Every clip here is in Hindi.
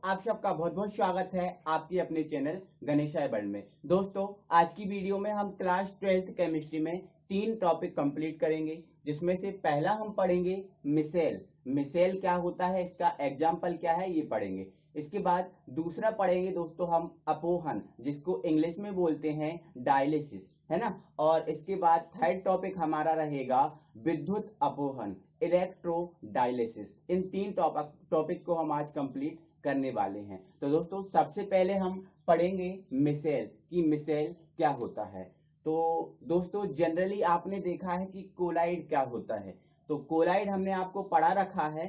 आप सबका बहुत बहुत स्वागत है आपकी अपने चैनल गणेशाय वर्ल्ड में। दोस्तों, आज की वीडियो में हम क्लास 12th केमिस्ट्री में 3 टॉपिक कंप्लीट करेंगे, जिसमें से पहला हम पढ़ेंगे मिसेल। मिसेल क्या होता है, इसका एग्जाम्पल क्या है, ये पढ़ेंगे। इसके बाद दूसरा पढ़ेंगे दोस्तों हम अपोहन, जिसको इंग्लिश में बोलते हैं डायलिसिस, है ना। और इसके बाद थर्ड टॉपिक हमारा रहेगा विद्युत अपोहन, इलेक्ट्रोडायलिसिस। इन 3 टॉपिक को हम आज कंप्लीट करने वाले हैं। तो दोस्तों, सबसे पहले हम पढ़ेंगे मिसेल कि मिसेल क्या होता है। तो दोस्तों, जनरली आपने देखा है कि कोलाइड क्या होता है। तो कोलाइड हमने आपको पढ़ा रखा है।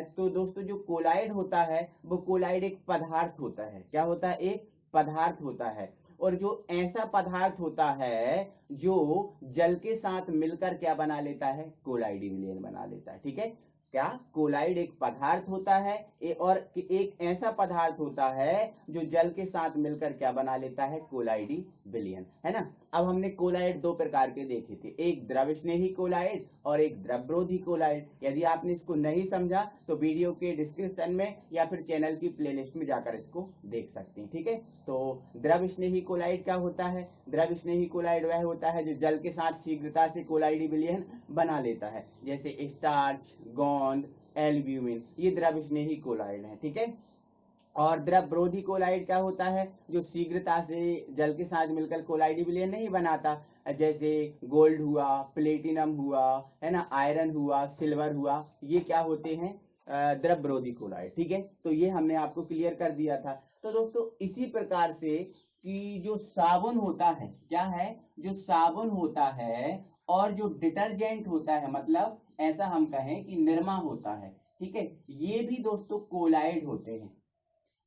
तो दोस्तों, जो कोलाइड होता है वो कोलाइड एक पदार्थ होता है। क्या होता है? एक पदार्थ होता है। और जो ऐसा पदार्थ होता है जो जल के साथ मिलकर क्या बना लेता है? कोलाइडी विलयन बना लेता है। ठीक है, क्या कोलाइड एक पदार्थ होता है और एक ऐसा पदार्थ होता है जो जल के साथ मिलकर क्या बना लेता है? कोलाइडी विलयन, है ना। अब हमने कोलाइड 2 प्रकार के देखे थे, एक द्रव स्नेही कोलाइड और एक द्रवरोधी कोलाइड। यदि आपने इसको नहीं समझा तो वीडियो के डिस्क्रिप्शन में या फिर चैनल की प्लेलिस्ट में जाकर इसको देख सकते हैं। ठीक है, तो द्रव स्नेही कोलाइड क्या होता है? द्रव स्नेही कोलाइड वह होता है जो जल के साथ शीघ्रता से कोलाइडी विलयन बना लेता है, जैसे स्टार्च, गोंद, एल्ब्यूमिन, ये द्रव स्नेही कोलाइड है। ठीक है, और द्रवरोधी कोलाइड क्या होता है? जो शीघ्रता से जल के साथ मिलकर कोलाइडी विलयन नहीं बनाता, जैसे गोल्ड हुआ, प्लेटिनम हुआ, है ना, आयरन हुआ, सिल्वर हुआ, ये क्या होते हैं? द्रवरोधी कोलाइड। ठीक है, तो ये हमने आपको क्लियर कर दिया था। तो दोस्तों, इसी प्रकार से कि जो साबुन होता है, क्या है? जो साबुन होता है और जो डिटर्जेंट होता है, मतलब ऐसा हम कहें कि निरमा होता है, ठीक है, ये भी दोस्तों कोलाइड होते हैं।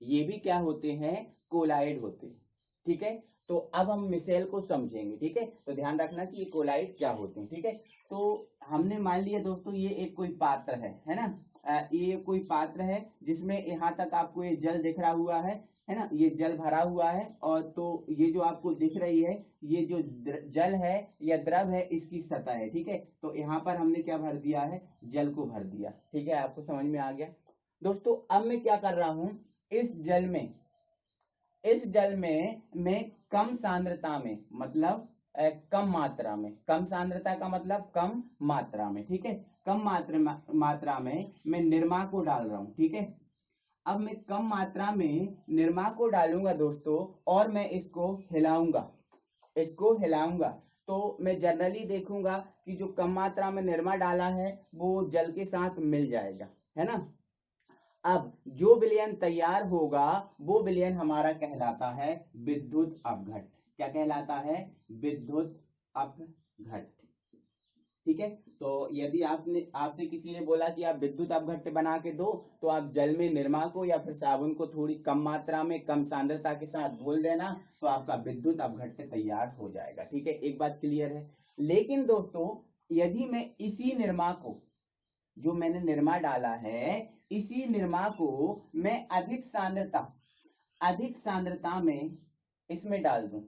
ये भी क्या होते हैं? कोलाइड होते हैं। ठीक है, तो अब हम मिसेल को समझेंगे। ठीक है, तो ध्यान रखना कि ये कोलाइड क्या होते हैं। ठीक है, तो हमने मान लिया दोस्तों ये एक कोई पात्र है ना। ये कोई पात्र है जिसमें यहाँ तक आपको ये जल दिख रहा हुआ है ना, ये जल भरा हुआ है। और तो ये जो आपको दिख रही है, ये जो जल है या द्रव है, इसकी सतह है। ठीक है, तो यहाँ पर हमने क्या भर दिया है? जल को भर दिया। ठीक है, आपको समझ में आ गया। दोस्तों, अब मैं क्या कर रहा हूं, इस जल में मैं कम सांद्रता में, मतलब कम मात्रा में, कम सांद्रता का मतलब कम मात्रा में, ठीक है, कम मात्रा में मैं निरमा को डाल रहा हूं। ठीक है, अब मैं कम मात्रा में निरमा को डालूंगा दोस्तों, और मैं इसको हिलाऊंगा। तो मैं जनरली देखूंगा कि जो कम मात्रा में निरमा डाला है वो जल के साथ मिल जाएगा, है ना। अब जो विलयन तैयार होगा वो विलयन हमारा कहलाता है विद्युत अपघट्ट। क्या कहलाता है? विद्युत अपघट्ट। ठीक है, तो यदि आपसे किसी ने बोला कि आप विद्युत अपघट्ट बना के दो, तो आप जल में निरमा को या फिर साबुन को थोड़ी कम मात्रा में, कम सांद्रता के साथ घोल देना, तो आपका विद्युत अपघट्ट तैयार हो जाएगा। ठीक है, एक बात क्लियर है। लेकिन दोस्तों, यदि मैं इसी निरमा को, जो मैंने निरमा डाला है, इसी निरमा को मैं अधिक सांद्रता में इसमें डाल दूं,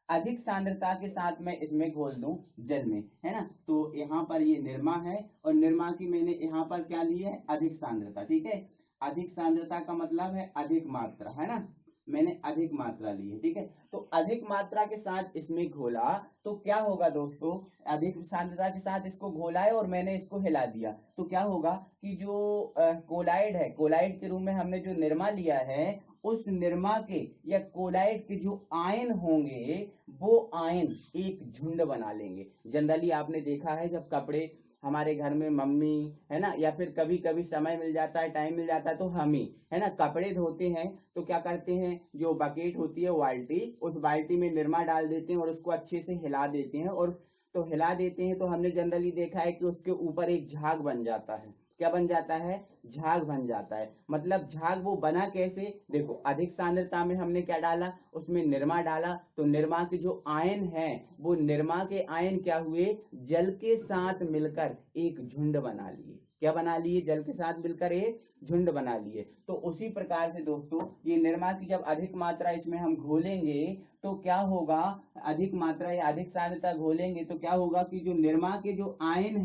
अधिक सांद्रता के साथ मैं इसमें घोल दूं जल में, है ना। तो यहाँ पर ये निरमा है और निरमा की मैंने यहाँ पर क्या ली है? अधिक सांद्रता। ठीक है, अधिक सांद्रता का मतलब है अधिक मात्रा, है ना। मैंने अधिक मात्रा ली है। ठीक है, तो अधिक मात्रा के साथ इसमें घोला तो क्या होगा दोस्तों? अधिक सांद्रता के साथ इसको घोला है और मैंने इसको हिला दिया, तो क्या होगा कि जो कोलाइड है, कोलाइड के रूप में हमने जो निरमा लिया है, उस निरमा के या कोलाइड के जो आयन होंगे वो आयन एक झुंड बना लेंगे। जनरली आपने देखा है, जब कपड़े हमारे घर में मम्मी, है ना, या फिर कभी कभी समय मिल जाता है, टाइम मिल जाता है, तो हम ही, है ना, कपड़े धोते हैं, तो क्या करते हैं, जो बकेट होती है बाल्टी, उस बाल्टी में निरमा डाल देते हैं और उसको अच्छे से हिला देते हैं। और तो हिला देते हैं तो हमने जनरली देखा है कि उसके ऊपर एक झाग बन जाता है। क्या बन जाता है? झाग बन जाता है। मतलब झाग वो बना कैसे? देखो, अधिक सांद्रता में हमने क्या डाला? उसमें निरमा डाला, तो निरमा के जो आयन है, वो निरमा के आयन क्या हुए? जल के साथ मिलकर एक झुंड बना लिए। क्या बना लिए? जल के साथ मिलकर एक झुंड बना लिए। तो उसी प्रकार से दोस्तों, ये निरमा की जब अधिक मात्रा इसमें हम घोलेंगे तो क्या होगा? अधिक मात्रा या अधिक सांद्रता घोलेंगे तो क्या होगा कि जो निरमा के जो आयन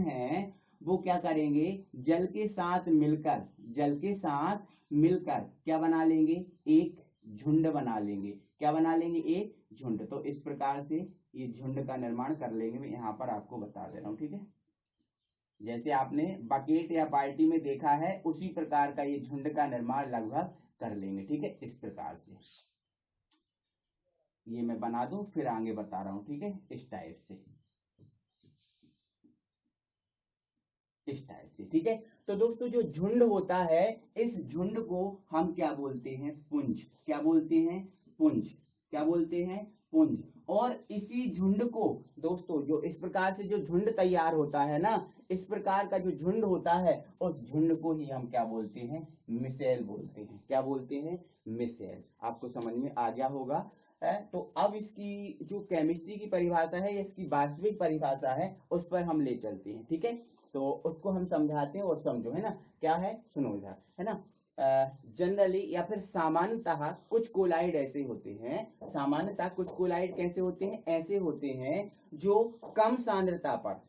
हैं, वो क्या करेंगे, जल के साथ मिलकर क्या बना लेंगे, एक झुंड बना लेंगे। क्या बना लेंगे, एक झुंड। तो इस प्रकार से ये झुंड का निर्माण कर लेंगे। मैं यहाँ पर आपको बता दे रहा हूँ, ठीक है। जैसे आपने बकेट या बाल्टी में देखा है, उसी प्रकार का ये झुंड का निर्माण लगभग कर लेंगे, ठीक है। इस प्रकार से ये मैं बना दूं, फिर आगे बता रहा हूं, ठीक है। इस टाइप से, ठीक है। तो दोस्तों जो झुंड होता है, इस झुंड को हम क्या बोलते हैं, पुंज। क्या बोलते हैं, पुंज। क्या बोलते हैं, पुंज। और इसी झुंड को दोस्तों, जो इस प्रकार से जो झुंड तैयार होता है ना, इस प्रकार का जो झुंड होता है, उस झुंड को ही हम क्या बोलते हैं, मिसेल बोलते हैं। क्या बोलते हैं, मिसेल। आपको समझ में आ गया होगा है। तो अब इसकी जो केमिस्ट्री की परिभाषा है, इसकी वास्तविक परिभाषा है, उस पर हम ले चलते हैं, ठीक है। तो उसको हम समझाते हैं और समझो, है ना। क्या है, सुनो इधर, है ना। जनरली या फिर सामान्यतः कुछ कोलाइड ऐसे होते हैं, सामान्यतः कुछ कोलाइड कैसे होते हैं, ऐसे होते हैं जो कम सांद्रता पर,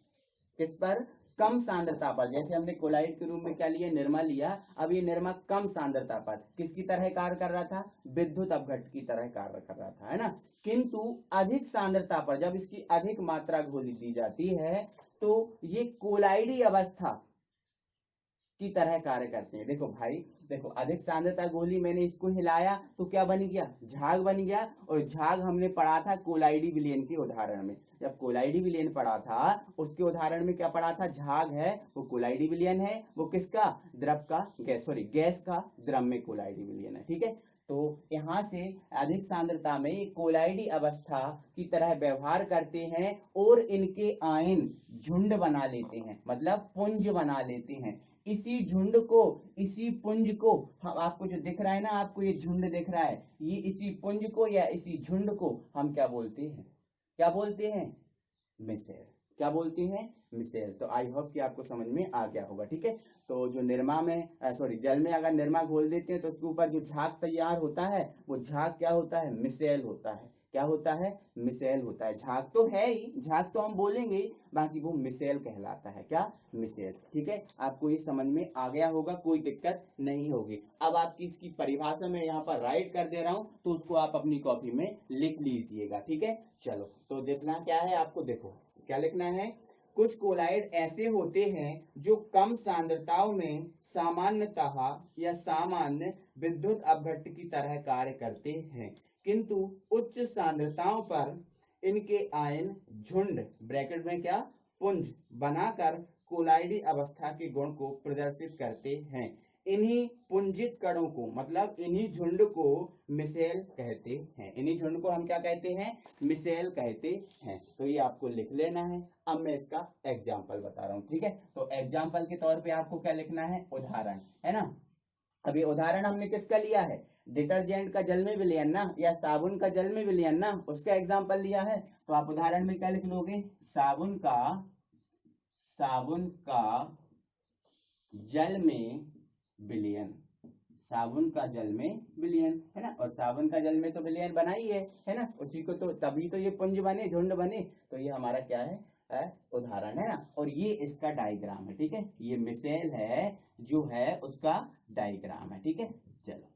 किस पर, कम सांद्रता पर, जैसे हमने कोलाइड के रूप में क्या लिया, निर्मा लिया। अब ये निर्मा कम सांद्रता पर किसकी तरह कार्य कर रहा था, विद्युत अपघट्ट की तरह कार्य कर रहा था, है ना। किंतु अधिक सांद्रता पर जब इसकी अधिक मात्रा घोली दी जाती है, तो ये कोलाइडी अवस्था की तरह कार्य करते हैं। देखो भाई, देखो अधिक सांद्रता गोली, मैंने इसको हिलाया तो क्या बन गया, झाग बन गया। और झाग हमने पढ़ा था कोलाइडी विलयन के उदाहरण में। जब कोलाइडी विलयन पढ़ा था, उसके उदाहरण में क्या पढ़ा था, झाग है वो कोलाइडी विलयन है, वो किसका, द्रव का, गैस का द्रव में कोलाइडी विलयन है, ठीक है। तो यहाँ से अधिक सांद्रता में कोलाइडी अवस्था की तरह व्यवहार करते हैं और इनके आयन झुंड बना लेते हैं, मतलब पुंज बना लेते हैं। इसी झुंड को, इसी पुंज को हम, आपको जो दिख रहा है ना, आपको ये झुंड दिख रहा है, ये इसी पुंज को या इसी झुंड को हम क्या बोलते हैं, क्या बोलते हैं, मिसेल। क्या बोलते हैं, मिसेल। तो आई होप कि आपको समझ में आ गया होगा, ठीक है। तो जो निर्मा में जल में अगर निर्मा घोल देते हैं, तो उसके ऊपर जो झाग तैयार होता है, वो झाग क्या होता है, मिसेल होता है। क्या होता है, मिसेल होता है। झाग तो है ही, झाग तो हम बोलेंगे, बाकी वो मिसेल कहलाता है। क्या, मिसेल, ठीक है। आपको ये समझ में आ गया होगा, कोई दिक्कत नहीं होगी। अब आपकी इसकी परिभाषा मैं यहाँ पर राइट कर दे रहा हूँ, तो उसको आप अपनी कॉपी में लिख लीजिएगा, ठीक है। चलो, तो देखना क्या है आपको, देखो क्या लिखना है। कुछ कोलाइड ऐसे होते हैं जो कम सांद्रताओं में सामान्यतः या सामान्य विद्युत अपघट्ट की तरह कार्य करते हैं, किंतु उच्च सांद्रताओं पर इनके आयन झुंड, ब्रैकेट में क्या, पुंज बनाकर कोलाइडी अवस्था के गुण को प्रदर्शित करते हैं। इन्हीं पुंजित कणों को, मतलब इन्हीं झुंड को मिसेल कहते हैं। इन्हीं झुंड को हम क्या कहते हैं, मिसेल कहते हैं। तो ये आपको लिख लेना है। अब मैं इसका एग्जाम्पल बता रहा हूँ, ठीक है। तो एग्जाम्पल के तौर पे आपको क्या लिखना है, उदाहरण, है ना। अभी उदाहरण हमने किसका लिया है, डिटर्जेंट का जल में विलयन ना, या साबुन का जल में विलयन ना, उसका एग्जाम्पल लिया है। तो आप उदाहरण में क्या लिख लोगे, साबुन का जल में विलयन, साबुन का जल में विलयन, है ना। और साबुन का जल में तो विलयन बना ही है ना, उसी को तो, तभी तो ये पुंज बने, झुंड बने। तो ये हमारा क्या है, उदाहरण है ना। और ये इसका डायग्राम है, ठीक है। ये मिसेल है जो है, उसका डायग्राम है, ठीक है। चलो,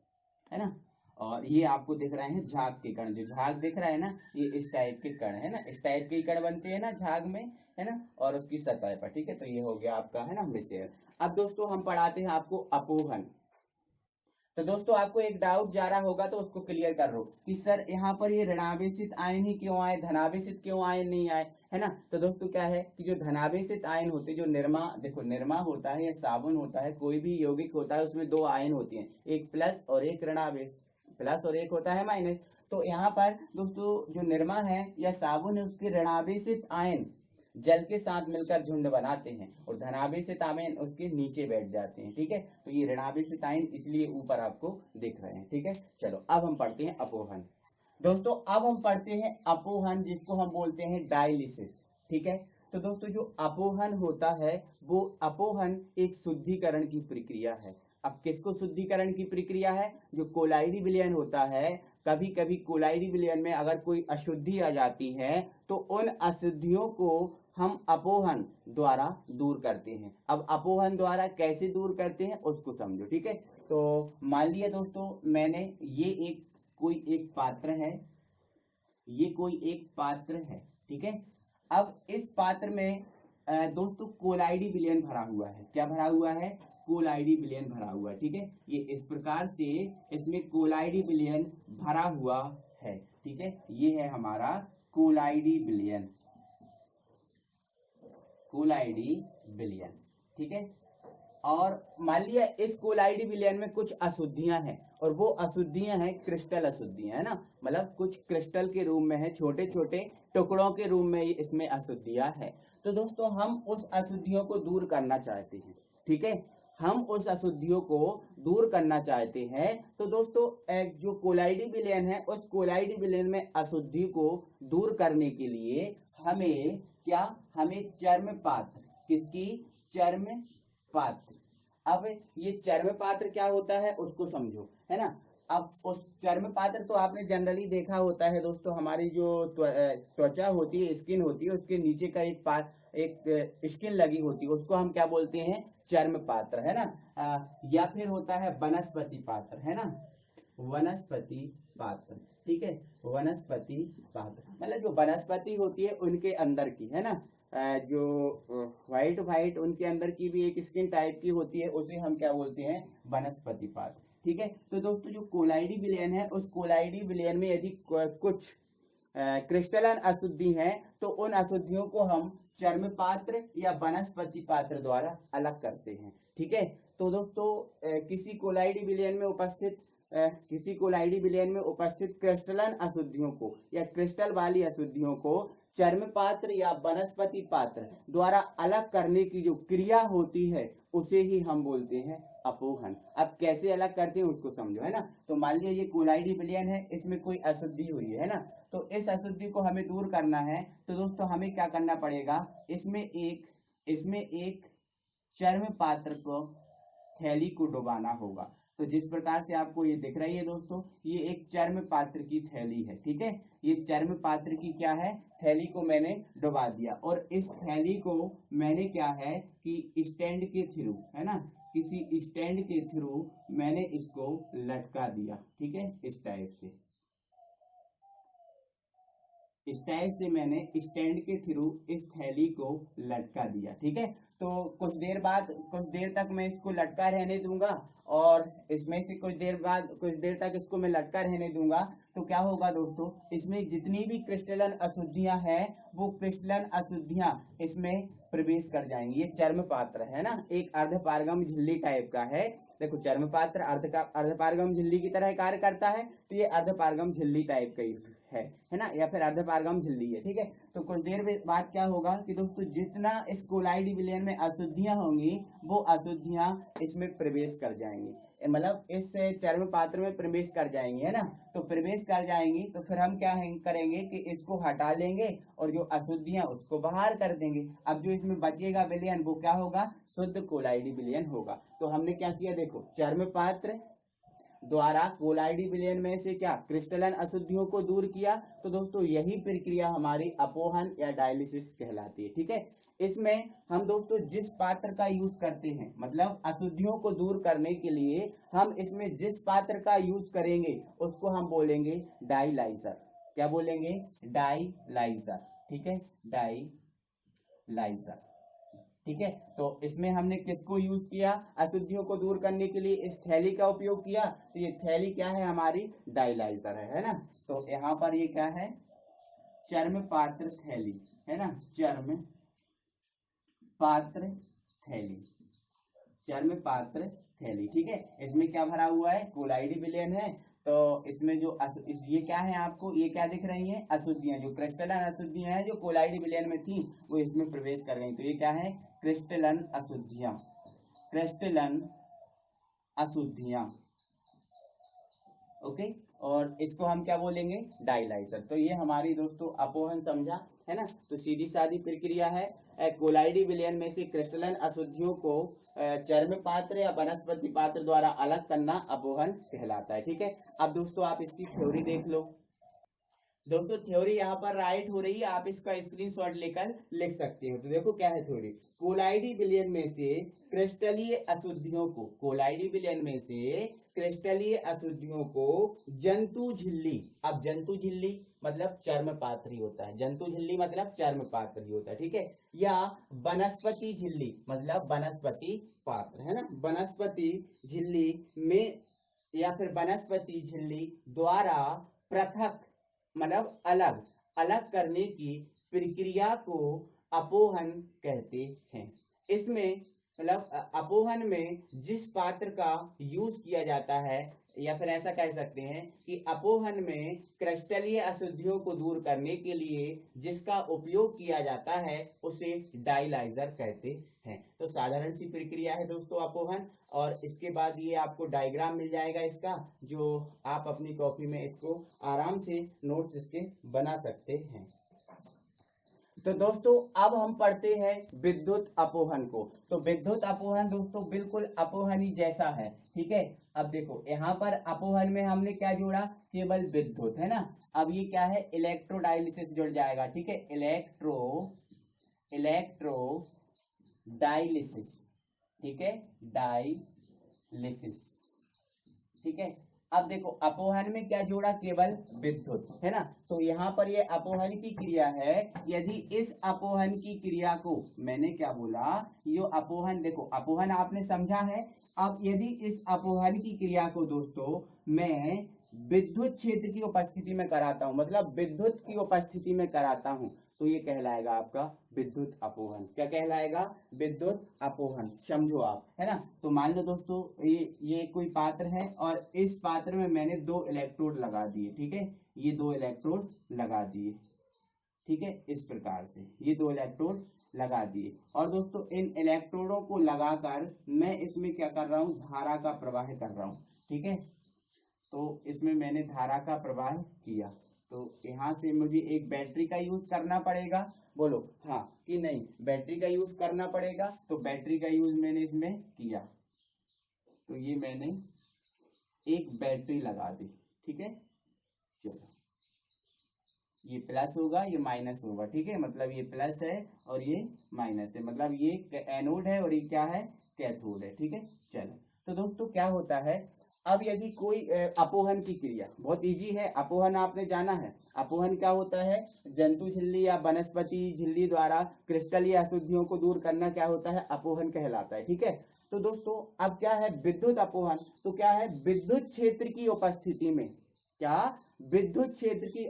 है ना। और ये आपको दिख रहे हैं झाग के कण, जो झाग दिख रहा है ना, ये इस टाइप के कण है ना, इस टाइप के कण बनते हैं ना झाग में, है ना। और उसकी सतह पर, ठीक है। तो ये हो गया आपका, है ना, मिसेल। अब दोस्तों हम पढ़ाते हैं आपको अपोहन। तो दोस्तों आपको एक डाउट जा रहा होगा, तो उसको क्लियर कर लो कि सर यहाँ पर ये ऋणावेशित आयन ही क्यों आए, धनावेशित क्यों आयन नहीं आए, है ना। तो दोस्तों क्या है कि जो धनावेशित आयन होते, जो निर्मा, देखो निर्मा होता है या साबुन होता है, कोई भी यौगिक होता है, उसमें दो आयन होते हैं, एक प्लस और एक ऋणावेश, प्लस और एक होता है माइनस। तो यहाँ पर दोस्तों जो निर्मा है या साबुन है, उसके ऋणावेशित आयन जल के साथ मिलकर झुंड बनाते हैं, और धनावेशित आयन उसके नीचे बैठ जाते हैं, ठीक है। तो ये ऋणावेशित आयन इसलिए ऊपर आपको दिख रहे हैं, ठीक है। चलो, अब हम पढ़ते हैं अपोहन। दोस्तों अब हम पढ़ते हैं अपोहन, जिसको हम बोलते हैं डायलिसिस, ठीक है। तो दोस्तों जो अपोहन होता है, वो अपोहन एक शुद्धिकरण की प्रक्रिया है। अब किसको शुद्धिकरण की प्रक्रिया है, जो कोलाइडी विलयन होता है, कभी कभी कोलाइडी विलयन में अगर कोई अशुद्धि आ जाती है, तो उन अशुद्धियों को हम अपोहन द्वारा दूर करते हैं। अब अपोहन द्वारा कैसे दूर करते हैं उसको समझो, ठीक है। तो मान लिया दोस्तों मैंने ये कोई एक पात्र है, ये कोई एक पात्र है, ठीक है। अब इस पात्र में दोस्तों कोलाइडी विलयन भरा हुआ है। क्या भरा हुआ है? कोलाइडी विलयन भरा हुआ है, ठीक है। ये इस प्रकार से इसमें कोलाइडी विलयन भरा हुआ है, ठीक है। ये है हमारा कोलाइडी विलयन, कोलाइडी विलयन, ठीक है। और मान लिया इस कोलाइडी विलयन में कुछ अशुद्धियां हैं, और वो अशुद्धियां हैं क्रिस्टल अशुद्धियां, है ना। मतलब कुछ क्रिस्टल के रूप में है, छोटे छोटे टुकड़ों के रूप में इसमें अशुद्धियां है। तो दोस्तों हम उस अशुद्धियों को दूर करना चाहते हैं, ठीक है। हम उस अशुद्धियों को दूर करना चाहते हैं। तो दोस्तों एक जो कोलाइडी विलयन है, उस कोलाइडी विलयन में अशुद्धि को दूर करने के लिए हमें क्या, हमें चर्म पात्र, किसकी? चर्म पात्र। अब ये चर्म पात्र क्या होता है उसको समझो, है ना। अब उस चर्म पात्र तो आपने जनरली देखा होता है दोस्तों, हमारी जो त्वचा होती है, स्किन होती है, उसके नीचे का एक स्किन लगी होती है, उसको हम क्या बोलते हैं? चर्म पात्र, है ना। या फिर होता है वनस्पति पात्र, है ना, वनस्पति पात्र, ठीक है। वनस्पति पात्र मतलब जो वनस्पति होती है उनके अंदर की, है ना, जो व्हाइट व्हाइट उनके अंदर की भी एक स्किन टाइप की होती है, उसे हम क्या बोलते हैं? वनस्पति पात्र, ठीक है। तो दोस्तों जो कोलाइडी विलयन है, उस कोलाइडी विलयन में यदि कुछ क्रिस्टलन अशुद्धि है, तो उन अशुद्धियों को हम चर्म पात्र या वनस्पति पात्र द्वारा अलग करते हैं, ठीक है। तो दोस्तों किसी कोलाइडी विलयन में उपस्थित क्रिस्टलन अशुद्धियों को या क्रिस्टल वाली अशुद्धियों को चर्म पात्र या वनस्पति पात्र द्वारा अलग करने की जो क्रिया होती है उसे ही हम बोलते हैं अपोहन। अब कैसे अलग करते हैं उसको समझो, है ना। तो मान लिया ये कोलाइडी विलयन है, इसमें कोई अशुद्धि हुई है ना, तो इस अशुद्धि को हमें दूर करना है। तो दोस्तों हमें क्या करना पड़ेगा? इसमें एक चर्म पात्र को, थैली को डुबाना होगा। तो जिस प्रकार से आपको ये दिख रही है दोस्तों, ये एक चर्म पात्र की थैली है, ठीक है। ये चर्म पात्र की क्या है? थैली को मैंने डुबा दिया, और इस थैली को मैंने क्या है कि स्टैंड के थ्रू, है ना, किसी स्टैंड के थ्रू मैंने इसको लटका दिया, ठीक है। इस टाइप से मैंने स्टैंड के थ्रू इस थैली को लटका दिया, ठीक है। तो कुछ देर तक मैं इसको लटका रहने दूंगा, और इसमें से कुछ देर तक इसको मैं लटका रहने दूंगा। तो क्या होगा दोस्तों, इसमें जितनी भी क्रिस्टलन अशुद्धियां हैं, वो क्रिस्टलन अशुद्धियां इसमें प्रवेश कर जाएंगी। ये चर्म पात्र है ना, एक अर्धपारगम झिल्ली टाइप का है। देखो चर्म पात्र अर्धपारगम झिल्ली की तरह कार्य करता है, तो ये अर्धपारगम झिल्ली टाइप का है ना, या फिर अर्धपारगम झिल्ली है, ठीक है। तो कुछ देर बाद क्या होगा कि दोस्तों जितना इस कोलाइडी विलयन में अशुद्धियां होंगी, वो अशुद्धियां इसमें प्रवेश कर जाएंगी, मतलब इस चर्म पात्र में प्रवेश कर जाएंगी, है ना। तो प्रवेश कर जाएंगी तो फिर हम क्या करेंगे कि इसको हटा लेंगे, और जो अशुद्धियां उसको बाहर कर देंगे। अब जो इसमें बचेगा विलयन वो क्या होगा? शुद्ध कोलाइडी विलयन होगा। तो हमने क्या किया, देखो चर्म पात्र द्वारा कोलाइडी विलयन में से क्या, क्रिस्टलन अशुद्धियों को दूर किया। तो दोस्तों यही प्रक्रिया हमारी अपोहन या डायलिसिस कहलाती है, ठीक है। इसमें हम दोस्तों जिस पात्र का यूज करते हैं, मतलब अशुद्धियों को दूर करने के लिए हम इसमें जिस पात्र का यूज करेंगे उसको हम बोलेंगे डायलाइजर। क्या बोलेंगे? डायलाइजर, ठीक है, डायलाइजर, ठीक है। तो इसमें हमने किसको यूज किया? अशुद्धियों को दूर करने के लिए इस थैली का उपयोग किया। तो ये थैली क्या है? हमारी डायलाइजर है ना। तो यहाँ पर ये क्या है? चर्म पात्र थैली, है ना, चर्म पात्र थैली, चर्म पात्र थैली, ठीक है। इसमें क्या भरा हुआ है? कोलाइडी विलयन है। तो इसमें जो ये क्या है, आपको ये क्या दिख रही है? अशुद्धियां, जो क्रिस्टलन अशुद्धियां हैं जो कोलाइडी विलयन में थी वो इसमें प्रवेश कर गई। तो ये क्या है? क्रिस्टलन अशुद्धियां, क्रिस्टलन अशुद्धियां, ओके। और इसको हम क्या बोलेंगे? डायलाइजर। तो ये हमारी दोस्तों अपोहन समझा, है ना। तो सीधी सादी प्रक्रिया है, कोलाइडी विलयन में से क्रिस्टलन अशुद्धियों को चर्म पात्र या वनस्पति पात्र द्वारा अलग करना अपोहन कहलाता है, ठीक है। अब दोस्तों आप इसकी थ्योरी देख लो। दोस्तों थ्योरी यहाँ पर राइट हो रही है, आप इसका स्क्रीनशॉट लेकर लिख सकते हो। तो देखो क्या है थ्योरी, कोलाइडी विलयन में से क्रिस्टलीय अशुद्धियों को, कोलाइडी विलयन में से क्रिस्टलीय अशुद्धियों को जंतु झिल्ली, अब जंतु झिल्ली मतलब चर्म पात्री होता है, जंतु झिल्ली मतलब चर्म पात्री होता है, ठीक है, या वनस्पति झिल्ली मतलब वनस्पति पात्र, है ना, वनस्पति झिल्ली में या फिर वनस्पति झिल्ली द्वारा पृथक मतलब अलग अलग करने की प्रक्रिया को अपोहन कहते हैं। इसमें मतलब अपोहन में जिस पात्र का यूज किया जाता है, या फिर ऐसा कह सकते हैं कि अपोहन में क्रिस्टलीय अशुद्धियों को दूर करने के लिए जिसका उपयोग किया जाता है उसे डायलाइजर कहते हैं। तो साधारण सी प्रक्रिया है दोस्तों अपोहन, और इसके बाद ये आपको डायग्राम मिल जाएगा इसका, जो आप अपनी कॉपी में इसको आराम से नोट्स इसके बना सकते हैं। तो दोस्तों अब हम पढ़ते हैं विद्युत अपोहन को। तो विद्युत अपोहन दोस्तों बिल्कुल अपोहनी जैसा है, ठीक है। अब देखो यहाँ पर अपोहन में हमने क्या जोड़ा, केवल विद्युत, है ना। अब ये क्या है, इलेक्ट्रोडायलिसिस जुड़ जाएगा, ठीक है, इलेक्ट्रो डायलिसिस, ठीक है, डायलिसिस, ठीक है। अब देखो अपोहन में क्या जोड़ा, केवल विद्युत, है ना। तो यहाँ पर ये अपोहन की क्रिया है, यदि इस अपोहन की क्रिया को, मैंने क्या बोला, ये अपोहन, देखो अपोहन आपने समझा है। अब यदि इस अपोहन की क्रिया को दोस्तों मैं विद्युत क्षेत्र की उपस्थिति में कराता हूं, मतलब विद्युत की उपस्थिति में कराता हूं, तो ये कहलाएगा आपका विद्युत अपोहन। क्या कहलाएगा, विद्युत अपोहन, समझो आप, है ना। तो मान लो दोस्तों ये कोई पात्र है और इस पात्र में मैंने 2 इलेक्ट्रोड लगा दिए, ठीक है, ये 2 इलेक्ट्रोड लगा दिए, ठीक है, इस प्रकार से ये 2 इलेक्ट्रोड लगा दिए। और दोस्तों इन इलेक्ट्रोडों को लगाकर मैं इसमें क्या कर रहा हूं, धारा का प्रवाह कर रहा हूं, ठीक है। तो इसमें मैंने धारा का प्रवाह किया, तो यहाँ से मुझे एक बैटरी का यूज करना पड़ेगा, बोलो हाँ कि नहीं, बैटरी का यूज करना पड़ेगा। तो बैटरी का यूज मैंने इसमें किया, तो ये मैंने एक बैटरी लगा दी, ठीक है। चलो ये प्लस होगा, ये माइनस होगा, ठीक है, मतलब ये प्लस है और ये माइनस है, मतलब ये एनोड है और ये क्या है, कैथोड है, ठीक है। चलो तो दोस्तों क्या होता है, अब यदि कोई अपोहन की क्रिया, बहुत इजी है, अपोहन आपने जाना है। अपोहन क्या होता है, जंतु झिल्ली या वनस्पति झिल्ली द्वारा क्रिस्टलीय अशुद्धियों को दूर करना क्या होता है, अपोहन कहलाता है, ठीक है। तो दोस्तों अब क्या है विद्युत अपोहन, तो क्या है, विद्युत क्षेत्र की उपस्थिति में, क्या, विद्युत क्षेत्र की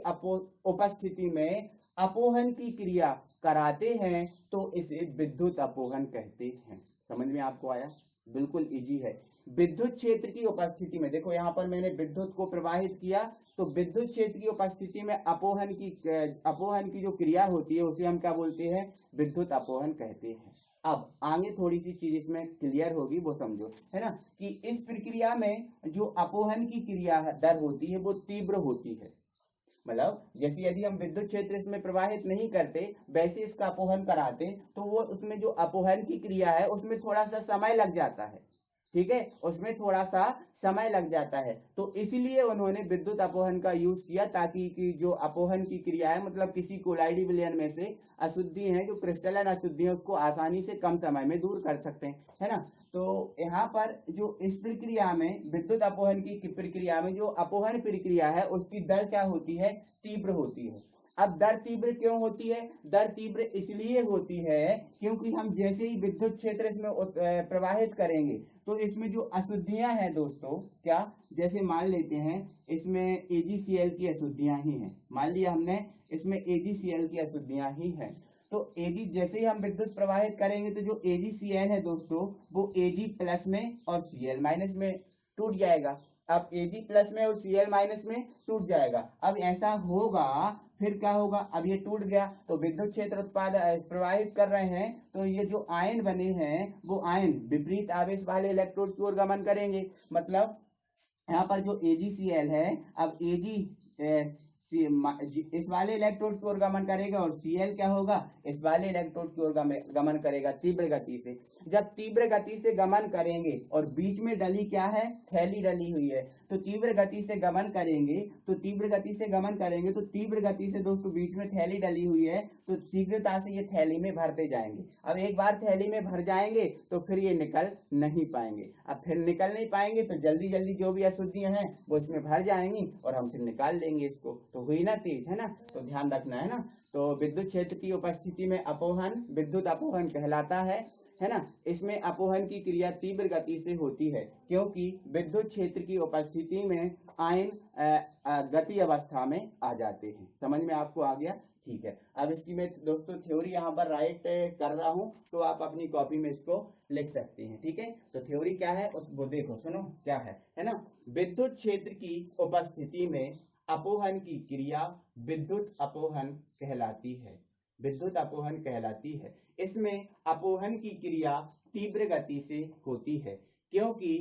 उपस्थिति में अपोहन की क्रिया कराते हैं तो इसे विद्युत अपोहन कहते हैं। समझ में आपको आया, बिल्कुल इजी है। विद्युत क्षेत्र की उपस्थिति में, देखो यहाँ पर मैंने विद्युत को प्रवाहित किया, तो विद्युत क्षेत्र की उपस्थिति में अपोहन की जो क्रिया होती है उसे हम क्या बोलते हैं, विद्युत अपोहन कहते हैं। अब आगे थोड़ी सी चीज इसमें क्लियर होगी, वो समझो, है ना, कि इस प्रक्रिया में जो अपोहन की क्रिया दर होती है वो तीव्र होती है, मतलब जैसे यदि हम विद्युत क्षेत्र इसमें प्रवाहित नहीं करते, वैसे इसका अपोहन कराते, तो वो उसमें जो अपोहन की क्रिया है उसमें थोड़ा सा समय लग जाता है, ठीक है, उसमें थोड़ा सा समय लग जाता है। तो इसीलिए उन्होंने विद्युत अपोहन का यूज किया, ताकि कि जो अपोहन की क्रिया है, मतलब किसी कोलाइडी विलयन में से अशुद्धि है, जो क्रिस्टलन अशुद्धि है, उसको आसानी से कम समय में दूर कर सकते हैं, है ना। तो यहाँ पर जो इस प्रक्रिया में, विद्युत अपोहन की प्रक्रिया में जो अपोहन प्रक्रिया है उसकी दर क्या होती है, तीव्र होती है। अब दर तीव्र क्यों होती है, दर तीव्र इसलिए होती है क्योंकि हम जैसे ही विद्युत क्षेत्र इसमें प्रवाहित करेंगे तो इसमें जो अशुद्धियां हैं दोस्तों, क्या, जैसे मान लेते हैं इसमें AgCl की अशुद्धियां ही हैं, मान लिया हमने इसमें AgCl की अशुद्धियां ही हैं, तो Ag जैसे ही हम विद्युत प्रवाहित करेंगे तो जो AgCl है दोस्तों वो Ag प्लस में और Cl माइनस में टूट जाएगा। अब Ag प्लस में और Cl माइनस में टूट जाएगा। अब ऐसा होगा, फिर क्या होगा, अब ये टूट गया तो विद्युत क्षेत्र प्रवाहित कर रहे हैं, तो ये जो आयन बने हैं वो आयन विपरीत आवेश वाले इलेक्ट्रोड की ओर गमन करेंगे। मतलब यहाँ पर जो AgCl है, अब इस वाले इलेक्ट्रोड की ओर गमन करेगा और Cl क्या होगा, इस वाले इलेक्ट्रोड की ओर गमन करेगा तीव्र गति से। जब तीव्र गति से गमन करेंगे और बीच में डली क्या है, थैली डली हुई है, तो तीव्र गति से गमन करेंगे तो तीव्र गति से दोस्तों बीच में थैली डली हुई है, तो शीघ्रता से ये थैली में भरते जाएंगे। अब एक बार थैली में भर जाएंगे तो फिर ये निकल नहीं पाएंगे। अब फिर निकल नहीं पाएंगे तो जल्दी जल्दी जो भी अशुद्धियां हैं वो इसमें भर जाएंगी और हम फिर निकाल लेंगे इसको। तो हुई ना तेज, है ना, तो ध्यान रखना है ना। तो विद्युत क्षेत्र की उपस्थिति में अपोहन विद्युत अपोहन कहलाता है ना। इसमें अपोहन की क्रिया तीव्र गति से होती है क्योंकि विद्युत क्षेत्र की उपस्थिति में आयन गति अवस्था में आ जाते हैं। समझ में आपको आ गया, ठीक है। अब इसकी मैं दोस्तों थ्योरी यहाँ पर राइट कर रहा हूँ, तो आप अपनी कॉपी में इसको लिख सकते हैं, ठीक है। तो थ्योरी क्या है वो देखो, सुनो क्या है ना। विद्युत क्षेत्र की उपस्थिति में अपोहन की क्रिया विद्युत अपोहन कहलाती है। इसमें अपोहन की क्रिया तीव्र गति से होती है क्योंकि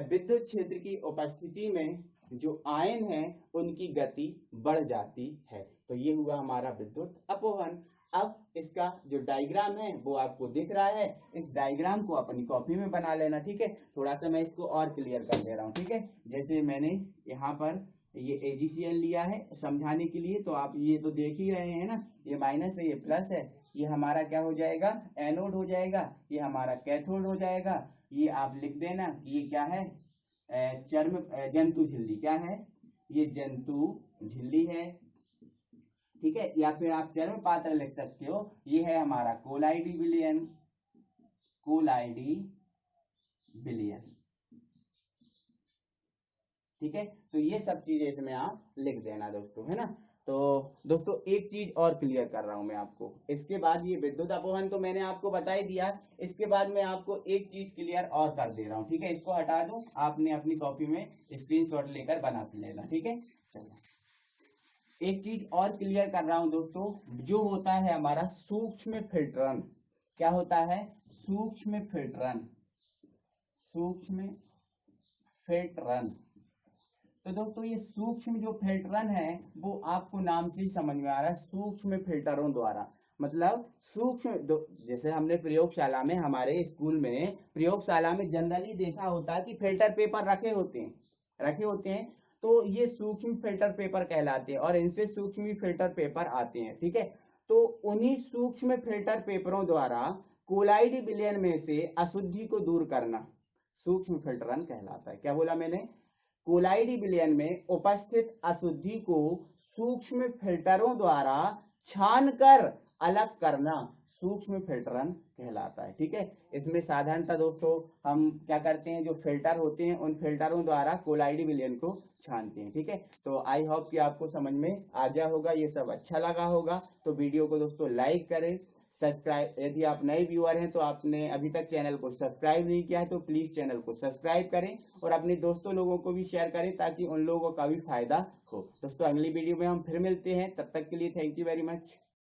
विद्युत क्षेत्र की उपस्थिति में जो आयन है उनकी गति बढ़ जाती है। तो ये हुआ हमारा विद्युत अपोहन। अब इसका जो डायग्राम है वो आपको दिख रहा है, इस डायग्राम को अपनी कॉपी में बना लेना, ठीक है। थोड़ा सा मैं इसको और क्लियर कर दे रहा हूँ, ठीक है। जैसे मैंने यहाँ पर ये AgCl लिया है समझाने के लिए, तो आप ये तो देख ही रहे हैं ना, ये माइनस है ये प्लस है, ये हमारा क्या हो जाएगा, एनोड हो जाएगा, ये हमारा कैथोड हो जाएगा। ये आप लिख देना कि ये क्या है, जंतु झिल्ली, क्या है ये, जंतु झिल्ली है, ठीक है। या फिर आप चर्म पात्र लिख सकते हो, ये है हमारा कोलाइडी विलयन, ठीक है। तो ये सब चीजें इसमें आप लिख देना दोस्तों, है ना। तो दोस्तों एक चीज और क्लियर कर रहा हूं मैं आपको, इसके बाद ये विद्युत अपोहन तो मैंने आपको बता ही दिया, इसके बाद मैं आपको एक चीज क्लियर और कर दे रहा हूं, ठीक है। इसको हटा दूं, आपने अपनी कॉपी में स्क्रीनशॉट लेकर बना लेना, ठीक है। चलो एक चीज और क्लियर कर रहा हूं दोस्तों, जो होता है हमारा सूक्ष्म फिल्टरन, क्या होता है, सूक्ष्म फिल्टरन। तो दोस्तों ये सूक्ष्म जो फिल्टरन है वो आपको नाम से ही समझ में आ रहा है, सूक्ष्म फिल्टरों द्वारा, मतलब सूक्ष्म, जैसे हमने प्रयोगशाला में, हमारे स्कूल में प्रयोगशाला में जनरली देखा होता है कि फिल्टर पेपर रखे होते हैं, तो ये सूक्ष्म फिल्टर पेपर कहलाते हैं और इनसे सूक्ष्म फिल्टर पेपर आते हैं, ठीक है। तो उन्हीं सूक्ष्म फिल्टर पेपरों द्वारा कोलाइड विलयन में से अशुद्धि को दूर करना सूक्ष्म फिल्टरन कहलाता है। क्या बोला मैंने, कोलाइड विलयन में उपस्थित अशुद्धि को सूक्ष्म फिल्टरों द्वारा छानकर अलग करना सूक्ष्म फिल्टरन कहलाता है, ठीक है। इसमें साधारणतः दोस्तों हम क्या करते हैं, जो फिल्टर होते हैं उन फिल्टरों द्वारा कोलाइड विलयन को छानते हैं, ठीक है। तो आई होप कि आपको समझ में आ गया होगा, ये सब अच्छा लगा होगा। तो वीडियो को दोस्तों लाइक करें, सब्सक्राइब, यदि आप नए व्यूअर हैं तो आपने अभी तक चैनल को सब्सक्राइब नहीं किया है तो प्लीज चैनल को सब्सक्राइब करें और अपने दोस्तों लोगों को भी शेयर करें ताकि उन लोगों का भी फायदा हो। दोस्तों अगली वीडियो में हम फिर मिलते हैं, तब तक के लिए थैंक यू वेरी मच।